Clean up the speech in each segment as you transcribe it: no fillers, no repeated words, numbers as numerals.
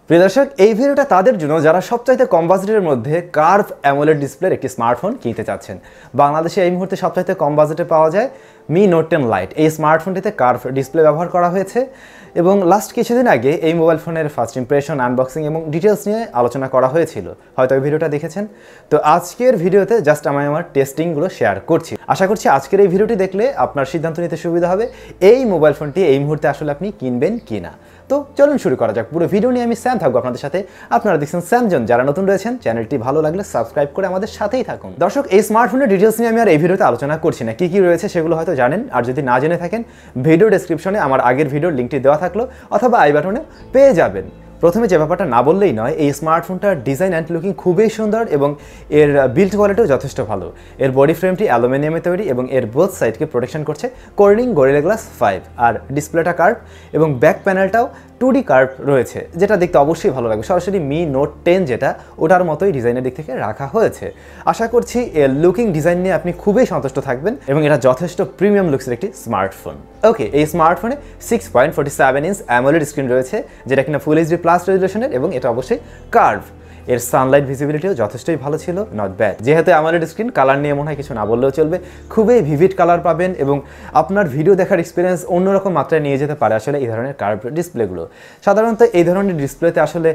প্রিয় দর্শক, এই ভিডিওটা তাদের জন্য যারা সবচাইতে কম বাজেটের মধ্যে কার্ভ অ্যামোলেড ডিসপ্লের একটি স্মার্টফোন কিনতে চাচ্ছেন। বাংলাদেশে এই মুহূর্তে সবচাইতে কম বাজেটে পাওয়া যায় মি নোট 10 লাইট। এই স্মার্টফোনটিতে কার্ভ ডিসপ্লে ব্যবহার করা হয়েছে এবং লাস্ট কিছুদিন আগে এই মোবাইল ফোনের ফার্স্ট ইমপ্রেশন, আনবক্সিং এবং ডিটেলস নিয়ে আলোচনা করা হয়েছিল, হয়তো এই ভিডিওটা দেখেছেন। তো আজকের ভিডিওতে জাস্ট আমি আমার টেস্টিংগুলো শেয়ার করছি। আশা করছি আজকের এই ভিডিওটি দেখলে আপনার সিদ্ধান্ত নিতে সুবিধা হবে এই মোবাইল ফোনটি এই মুহূর্তে আসলে আপনি কিনবেন কি না। তো চলুন শুরু করা যাক। পুরো ভিডিও নিয়ে আমি স্যাম থাকবো আপনাদের সাথে। আপনারা দেখছেন স্যামজন। যারা নতুন রয়েছেন চ্যানেলটি ভালো লাগলে সাবস্ক্রাইব করে আমাদের সাথেই থাকুন। দর্শক, এই স্মার্টফোনের ডিটেলস নিয়ে আমি আর এই ভিডিওতে আলোচনা করছি না। কি রয়েছে সেগুলো হয়তো জানেন, আর যদি না জেনে থাকেন ভিডিও ডেসক্রিপশনে আমার আগের ভিডিওর লিঙ্কটি দেওয়া থাকলো অথবা আই বাটনে পেয়ে যাবেন। প্রথমে যে ব্যাপারটা না বললেই নয়, এই স্মার্টফোনটার ডিজাইন অ্যান্ড লুকিং খুবই সুন্দর এবং এর বিল্ড কোয়ালিটিও যথেষ্ট ভালো। এর বডি ফ্রেমটি অ্যালুমিনিয়ামে তৈরি এবং এর বোথ সাইডকে প্রোটেকশন করছে কর্নিং গরিলা গ্লাস 5। আর ডিসপ্লেটা কার্ভ এবং ব্যাক প্যানেলটাও 2D কার্ভ রয়েছে, যেটা দেখতে অবশ্যই ভালো লাগবে। সরাসরি মি নোট 10 যেটা, ওটার মতোই ডিজাইনের দিক থেকে রাখা হয়েছে। আশা করছি এর লুকিং ডিজাইন নিয়ে আপনি খুবই সন্তুষ্ট থাকবেন এবং এটা যথেষ্ট প্রিমিয়াম লুকসের একটি স্মার্টফোন। ওকে, এই স্মার্টফোনে 6.47 ইঞ্চ অ্যামোলেড স্ক্রিন রয়েছে, যেটা কিনা ফুল এইচডি প্লাস রেজুলেশনের এবং এটা অবশ্যই কার্ভ। এর সানলাইট ভিজিবিলিটিও যথেষ্টই ভালো ছিল, নট ব্যাড। যেহেতু অ্যামোলেড স্ক্রিন, কালার নিয়ে মনে হয় কিছু না বললেও চলবে। খুবই ভিভিড কালার পাবেন এবং আপনার ভিডিও দেখার এক্সপিরিয়েন্স অন্যরকম মাত্রায় নিয়ে যেতে পারে আসলে এই ধরনের কার্ভ ডিসপ্লেগুলো। সাধারণত এই ধরনের ডিসপ্লেতে আসলে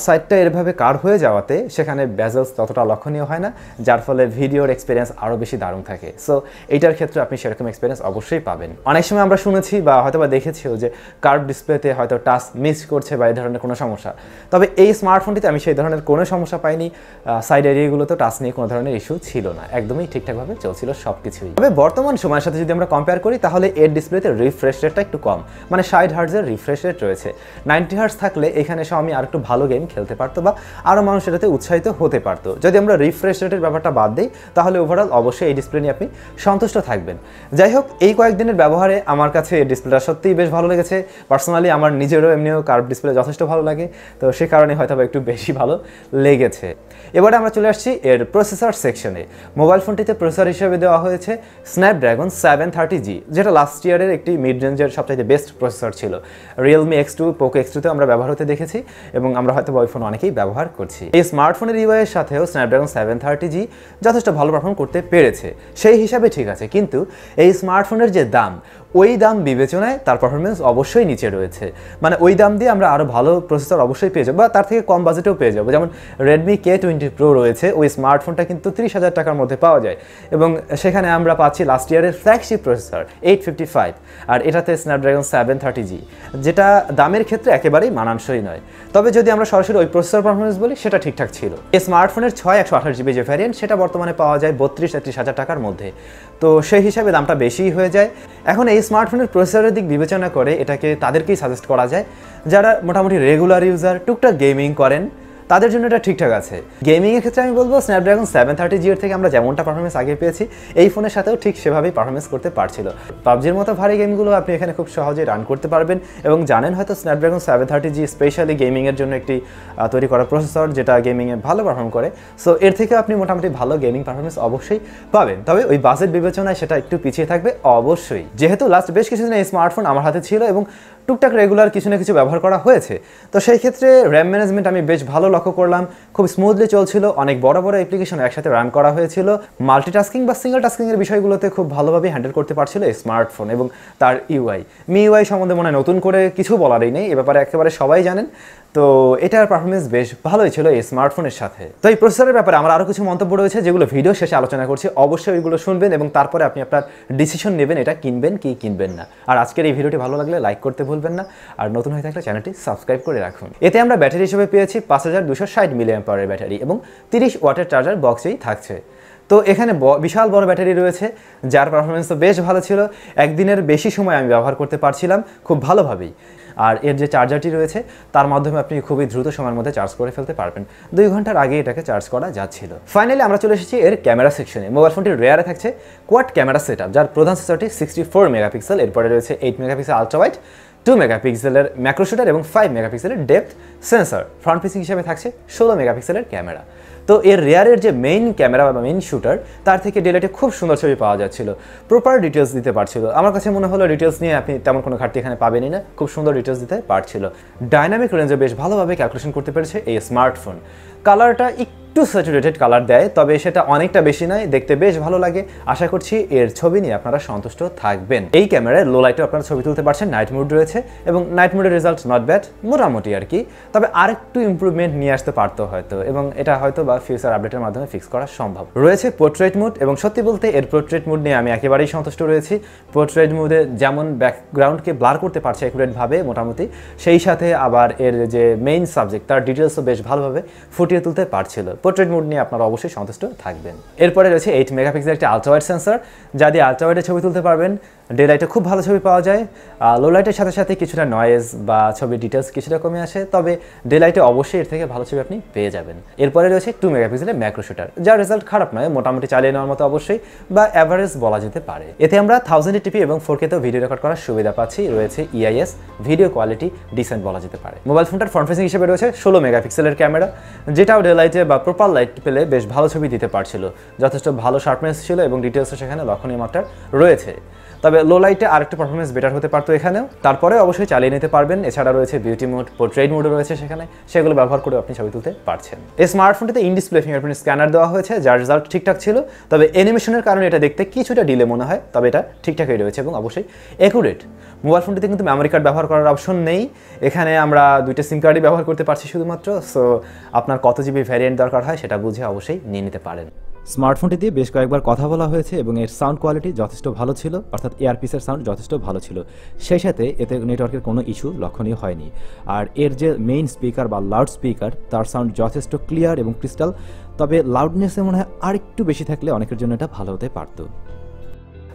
সাইডটা এরভাবে কার্ভ হয়ে যাওয়াতে সেখানে বেজেলস ততটা লক্ষণীয় হয় না, যার ফলে ভিডিওর এক্সপিরিয়েন্স আরও বেশি দারুণ থাকে। সো এইটার ক্ষেত্রে আপনি সেরকম এক্সপিরিয়েন্স অবশ্যই পাবেন। অনেক সময় আমরা শুনেছি বা হয়তো বা দেখেছিও যে কার্ভ ডিসপ্লেতে হয়তো টাচ মিস করছে বা এই ধরনের কোনো সমস্যা, তবে এই স্মার্টফোনটিতে আমি সেই ধরনের কোনো সমস্যা পাইনি। সাইড এরিয়াগুলোতে টাচ নিয়ে কোনো ধরনের ইস্যু ছিল না, একদমই ঠিকঠাকভাবে চলছিল সব কিছুই। তবে বর্তমান সময়ের সাথে যদি আমরা কম্পেয়ার করি তাহলে এর ডিসপ্লেতে রিফ্রেশ রেটটা একটু কম, মানে 60 হার্টজের রিফ্রেশ রেট রয়েছে। 90 হার্টজ থাকলে এখানে আমি আর একটু ভালো গেম খেলতে পারতো বা আরও মানুষ এটাতে উৎসাহিত হতে পারতো। যদি আমরা রিফ্রেশ রেটের ব্যাপারটা বাদ দিই তাহলে ওভারঅল অবশ্যই এই ডিসপ্লে নিয়ে আপনি সন্তুষ্ট থাকবেন। যাই হোক, এই কয়েকদিনের ব্যবহারে আমার কাছে এই ডিসপ্লেটা সত্যিই বেশ ভালো লেগেছে। পার্সোনালি আমার নিজেরও এমনিও কার্ভ ডিসপ্লে যথেষ্ট ভালো লাগে, তো সে কারণে হয়তো একটু বেশি ভালো লেগেছে। এবারে আমরা চলে আসছি এর প্রসেসর সেকশনে। মোবাইল ফোনটিতে প্রসেসর হিসেবে দেওয়া হয়েছে স্ন্যাপড্রাগন 730G, যেটা লাস্ট ইয়ারের একটি মিড রেঞ্জের সবচাইতে বেস্ট প্রসেসর ছিল। রিয়েলমি X2, পোকো X2তে আমরা ব্যবহার হতে দেখেছি এবং আমরা হয়তো ওই ফোন অনেকেই ব্যবহার করছি। এই স্মার্টফোনের ইউআইয়ের সাথেও স্ন্যাপড্রাগন 730G যথেষ্ট ভালো পারফর্ম করতে পেরেছে, সেই হিসাবে ঠিক আছে। কিন্তু এই স্মার্টফোনের যে দাম, ওই দাম বিবেচনায় তার পারফরমেন্স অবশ্যই নিচে রয়েছে। মানে ওই দাম দিয়ে আমরা আরও ভালো প্রসেসর অবশ্যই পেয়ে যাবো বা তার থেকে কম বাজেটেও পেয়ে যাবো। যেমন রেডমি K20 Pro রয়েছে, ওই স্মার্টফোনটা কিন্তু 30,000 টাকার মধ্যে পাওয়া যায় এবং সেখানে আমরা পাচ্ছি লাস্ট ইয়ারের ফ্ল্যাগশিপ প্রসেসর 855, আর এটাতে স্ন্যাপড্রাগন 730G, যেটা দামের ক্ষেত্রে একেবারেই মানানসই নয়। তবে যদি আমরা সরাসরি ওই প্রসেসর পারফরমেন্স বলি, সেটা ঠিকঠাক ছিল। এই স্মার্টফোনের 128GB যে ভ্যারিয়েন্ট, সেটা বর্তমানে পাওয়া যায় 32-33,000 টাকার মধ্যে, তো সেই হিসাবে দামটা বেশিই হয়ে যায়। এখন এই স্মার্টফোনের প্রসেসরের দিক বিবেচনা করে এটাকে তাদেরকেই সাজেস্ট করা যায় যারা মোটামুটি রেগুলার ইউজার, টুকটাক গেমিং করেন, তাদের জন্য এটা ঠিকঠাক আছে। গেমিংয়ের ক্ষেত্রে আমি বলবো স্ন্যাপড্রাগন 730G এর থেকে আমরা যেমনটা পারফরমেন্স আগে পেয়েছি, এই ফোনের সাথেও ঠিক সেভাবেই পারফরমেন্স করতে পারছিল। পাবজির মতো ভারী গেমগুলো আপনি এখানে খুব সহজেই রান করতে পারবেন এবং জানেন হয়তো স্ন্যাপড্রাগন 730G স্পেশালি গেমিংয়ের জন্য একটি তৈরি করা প্রসেসর, যেটা গেমিংয়ে ভালো পারফর্ম করে। সো এর থেকে আপনি মোটামুটি ভালো গেমিং পারফরমেন্স অবশ্যই পাবেন। তবে ওই বাজেট বিবেচনায় সেটা একটু পিছিয়ে থাকবে অবশ্যই। যেহেতু লাস্ট বেশ কিছুদিন এই স্মার্টফোন আমার হাতে ছিল এবং টুকটাক রেগুলার কিছু না কিছু ব্যবহার করা হয়েছে, তো সেই ক্ষেত্রে র্যাম ম্যানেজমেন্ট আমি বেশ ভালো লক্ষ্য করলাম, খুব স্মুথলি চলছিল। অনেক বড় বড় অ্যাপ্লিকেশন একসাথে রান করা হয়েছিল। মাল্টিটাস্কিং বা সিঙ্গল টাস্কিংয়ের বিষয়গুলোতে খুব ভালোভাবে হ্যান্ডেল করতে পারছিল এই স্মার্টফোন এবং তার ইউআই। মিইউআই সম্বন্ধে মনে হয় নতুন করে কিছু বলারই নেই, এ ব্যাপারে একেবারে সবাই জানেন। তো এটার পারফরমেন্স বেশ ভালোই ছিল এই স্মার্টফোনের সাথে। তো এই প্রসেসরের ব্যাপারে আমার আরও কিছু মন্তব্য রয়েছে, যেগুলো ভিডিও শেষে আলোচনা করছি। অবশ্যই ওইগুলো শুনবেন এবং তারপরে আপনি আপনার ডিসিশন নেবেন এটা কিনবেন কি কিনবেন না। আর আজকের এই ভিডিওটি ভালো লাগলে লাইক করতে ভুলবেন না, আর নতুন হয়ে থাকলে চ্যানেলটি সাবস্ক্রাইব করে রাখুন। এতে আমরা ব্যাটারি হিসেবে পেয়েছি 5260 mAh ব্যাটারি এবং 30 ওয়াটের চার্জার বক্সেই থাকছে। তো এখানে বিশাল বড় ব্যাটারি রয়েছে, যার পারফরমেন্সও বেশ ভালো ছিল। একদিনের বেশি সময় আমি ব্যবহার করতে পারছিলাম খুব ভালোভাবেই। আর এর যে চার্জারটি রয়েছে তার মাধ্যমে আপনি খুবই দ্রুত সময়ের মধ্যে চার্জ করে ফেলতে পারবেন। 2 ঘন্টার আগে এটাকে চার্জ করা যাচ্ছিল। ফাইনালি আমরা চলে এসেছি এর ক্যামেরা সেকশনে। মোবাইল ফোনটির রেয়ারে থাকছে কোয়াড ক্যামেরা সেটআপ, যার প্রধান সেন্সরটি 64 মেগাপিক্সেল, এরপরে রয়েছে 8 মেগাপিক্সেল আলট্রা ওয়াইড, 2 মেগাপিক্সেলের ম্যাক্রো শুটার এবং 5 মেগাপিক্সেলের ডেপথ সেন্সর। ফ্রন্ট ফেসিং হিসেবে থাকছে 16 মেগাপিক্সেলের ক্যামেরা। তো এর রেয়ারের যে মেইন ক্যামেরা বা মেইন শুটার তার থেকে ডেলাইটে খুব সুন্দর ছবি পাওয়া যাচ্ছিল, প্রপার ডিটেলস দিতে পারছিল। আমার কাছে মনে হলো ডিটেলস নিয়ে আপনি তেমন কোনো ঘাটতি এখানে পাবেনই না, খুব সুন্দর ডিটেলস দিতে পারছিল। ডাইনামিক রেঞ্জে বেশ ভালোভাবে ক্যালকুলেশন করতে পেরেছে এই স্মার্টফোন। কালারটা একটু স্যাচুরেটেড কালার দেয়, তবে সেটা অনেকটা বেশি নয়, দেখতে বেশ ভালো লাগে। আশা করছি এর ছবি নিয়ে আপনারা সন্তুষ্ট থাকবেন। এই ক্যামেরায় লো লাইটে আপনারা ছবি তুলতে পারছেন, নাইট মোড রয়েছে এবং নাইট মোডের রেজাল্ট নট ব্যাড, মোটামুটি আর কি। তবে আরেকটু ইমপ্রুভমেন্ট নিয়ে আসতে পারতো হয়তো, এবং এটা হয়তো বা ফিউচার আপডেটের মাধ্যমে ফিক্স করা সম্ভব। রয়েছে পোর্ট্রেট মোড, এবং সত্যি বলতে এর পোর্ট্রেট মোড নিয়ে আমি একেবারেই সন্তুষ্ট রয়েছি। পোর্ট্রেট মোডে যেমন ব্যাকগ্রাউন্ডকে ব্লার করতে পারছে অ্যাকুরেটভাবে মোটামুটি, সেই সাথে আবার এর যে মেইন সাবজেক্ট তার ডিটেলসও বেশ ভালোভাবে ফুটিয়ে তুলতে পারছিল। পোর্ট্রেট মোড নিয়ে আপনারা অবশ্যই সন্তুষ্ট থাকবেন। এরপরে রয়েছে 8 মেগাপিক্সেল একটি আলট্রাওয়াইড সেন্সর, যা দিয়ে আলট্রাওয়াইডে ছবি তুলতে পারবেন। ডে লাইটে খুব ভালো ছবি পাওয়া যায়, লো লাইটের সাথে সাথে কিছুটা নয়েজ বা ছবির ডিটেলস কিছুটা কমে আসে, তবে ডে লাইটে অবশ্যই এর থেকে ভালো ছবি আপনি পেয়ে যাবেন। এরপরে রয়েছে 2 মেগাপিক্সেলের ম্যাক্রো শুটার, যার রেজাল্ট খারাপ নয়, মোটামুটি চালিয়ে নেওয়ার মতো অবশ্যই, বা অ্যাভারেজ বলা যেতে পারে। এতে আমরা 1080p এবং 4K তেও ভিডিও রেকর্ড করার সুবিধা পাচ্ছি। রয়েছে EIS, ভিডিও কোয়ালিটি ডিসেন্ট বলা যেতে পারে। মোবাইল ফোনটার ফ্রন্ট ফেসিং হিসেবে রয়েছে 16 মেগাপিক্সেলের ক্যামেরা, যেটাও ডে লাইটে বা প্রপার লাইট পেলে বেশ ভালো ছবি দিতে পারছিল। যথেষ্ট ভালো শার্পনেস ছিল এবং ডিটেলসও সেখানে লক্ষণীয় মাত্রার রয়েছে। তবে লো লাইটে আরেকটু পারফরমেন্স বেটার হতে পারতো এখানেও, তারপরে অবশ্যই চালিয়ে নিতে পারবেন। এছাড়া রয়েছে বিউটি মোড, পোর্ট্রেট মোডও রয়েছে সেখানে, সেগুলো ব্যবহার করে আপনি ছবি তুলতে পারছেন। এই স্মার্টফোনটিতে ইন ডিসপ্লে ফিঙ্গারপ্রিন্ট স্ক্যানার দেওয়া হয়েছে, যার রেজাল্ট ঠিকঠাক ছিল, তবে অ্যানিমেশনের কারণে এটা দেখতে কিছুটা ডিলে মনে হয়, তবে এটা ঠিকঠাকই রয়েছে এবং অবশ্যই অ্যাকুরেট। মোবাইল ফোনটিতে কিন্তু মেমোরি কার্ড ব্যবহার করার অপশন নেই, এখানে আমরা 2টা সিম কার্ডই ব্যবহার করতে পারছি শুধুমাত্র। সো আপনার কত জিবি ভ্যারিয়েন্ট দরকার হয় সেটা বুঝে অবশ্যই নিয়ে নিতে পারেন। স্মার্টফোনটি দিয়ে বেশ কয়েকবার কথা বলা হয়েছে এবং এর সাউন্ড কোয়ালিটি যথেষ্ট ভালো ছিল, অর্থাৎ এয়ারপিসের সাউন্ড যথেষ্ট ভালো ছিল। সেই সাথে এতে নেটওয়ার্কের কোনো ইস্যু লক্ষণীয় হয়নি। আর এর যে মেইন স্পিকার বা লাউড স্পিকার, তার সাউন্ড যথেষ্ট ক্লিয়ার এবং ক্রিস্টাল, তবে লাউডনেসে মনে হয় আরেকটু বেশি থাকলে অনেকের জন্য এটা ভালো হতে পারতো।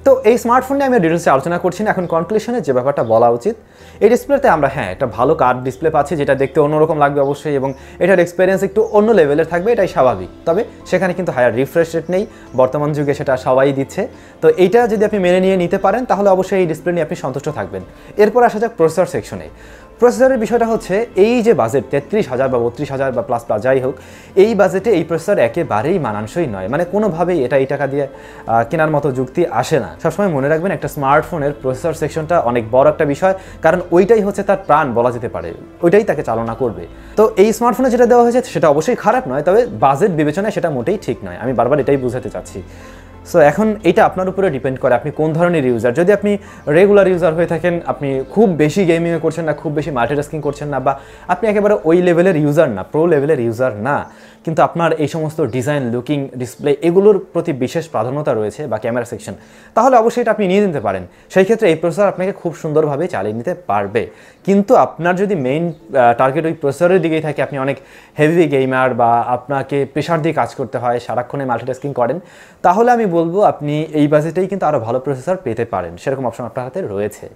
তো এই স্মার্টফোন নিয়ে আমি ডিটেলসে আলোচনা করছি না, এখন কনক্লুশনে যে ব্যাপারটা বলা উচিত, এই ডিসপ্লেতে আমরা একটা ভালো কার্ভ ডিসপ্লে পাচ্ছি, যেটা দেখতে অন্যরকম লাগবে অবশ্যই, এবং এটার এক্সপিরিয়েন্স একটু অন্য লেভেলের থাকবে, এটাই স্বাভাবিক। তবে সেখানে কিন্তু হায়ার রিফ্রেশ রেট নেই, বর্তমান যুগে সেটা সবাই দিচ্ছে। তো এইটা যদি আপনি মেনে নিয়ে নিতে পারেন তাহলে অবশ্যই এই ডিসপ্লে নিয়ে আপনি সন্তুষ্ট থাকবেন। এরপর আসা যাক প্রসেসর সেকশনে। প্রসেসরের বিষয়টা হচ্ছে, এই যে বাজেট 33,000 বা 32,000 বা প্লাস যাই হোক, এই বাজেটে এই প্রসেসর একেবারেই মানানসই নয়, মানে কোনোভাবেই এটা এই টাকা দিয়ে কেনার মতো যুক্তি আসে না। সবসময় মনে রাখবেন, একটা স্মার্টফোনের প্রসেসর সেকশনটা অনেক বড় একটা বিষয়, কারণ ওইটাই হচ্ছে তার প্রাণ বলা যেতে পারে, ওইটাই তাকে চালনা করবে। তো এই স্মার্টফোনে যেটা দেওয়া হয়েছে সেটা অবশ্যই খারাপ নয়, তবে বাজেট বিবেচনায় সেটা মোটেই ঠিক নয়, আমি বারবার এটাই বোঝাতে চাচ্ছি। সো এখন এটা আপনার উপরে ডিপেন্ড করে আপনি কোন ধরনের ইউজার। যদি আপনি রেগুলার ইউজার হয়ে থাকেন, আপনি খুব বেশি গেমিং করছেন না, খুব বেশি মাল্টিটাস্কিং করছেন না, বা আপনি একেবারে ওই লেভেলের ইউজার না, প্রো লেভেলের ইউজার না, কিন্তু আপনার এই সমস্ত ডিজাইন, লুকিং, ডিসপ্লে এগুলোর প্রতি বিশেষ প্রাধান্যতা রয়েছে বা ক্যামেরা সেকশন, তাহলে অবশ্যই এটা আপনি নিয়ে নিতে পারেন। সেই ক্ষেত্রে এই প্রসেসর আপনাকে খুব সুন্দরভাবে চালিয়ে নিতে পারবে। কিন্তু আপনার যদি মেইন টার্গেট ওই প্রসেসরের দিকেই থাকে, আপনি অনেক হেভি গেমার বা আপনাকে প্রেশার দিয়ে কাজ করতে হয়, সারাক্ষণে মাল্টিটাস্কিং করেন, তাহলে আমি বলবো আপনি এই বাজেটেই কিন্তু আরও ভালো প্রসেসর পেতে পারেন, সেরকম অপশন আপনার হাতে রয়েছে।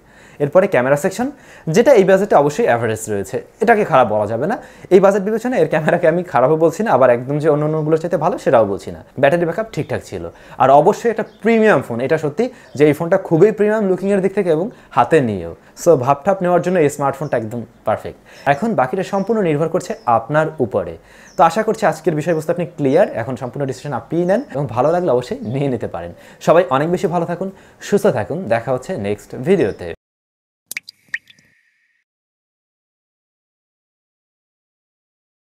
এরপরে ক্যামেরা সেকশন, যেটা এই বাজেটে অবশ্যই অ্যাভারেজ রয়েছে, এটাকে খারাপ বলা যাবে না। এই বাজেট বিবেচনায় এর ক্যামেরাকে আমি খারাপও বলছি না, আবার একদম যে অন্যগুলোর চাইতে ভালো সেটাও বলছি না। ব্যাটারি ব্যাকআপ ঠিকঠাক ছিল, আর অবশ্যই একটা প্রিমিয়াম ফোন, এটা সত্যি যে এই ফোনটা খুবই প্রিমিয়াম লুকিংয়ের দিক থেকে এবং হাতে নিয়েও। সো ভাবঠাপ নেওয়ার জন্য এই স্মার্টফোনটা একদম পারফেক্ট। এখন বাকিটা সম্পূর্ণ নির্ভর করছে আপনার উপরে। তো আশা করছি আজকের বিষয়বস্তু আপনি ক্লিয়ার, এখন সম্পূর্ণ ডিসিশন আপনিই নেন, এবং ভালো লাগলে অবশ্যই নিয়ে নিতে পারেন। সবাই অনেক বেশি ভালো থাকুন, সুস্থ থাকুন, দেখা হচ্ছে নেক্সট ভিডিওতে।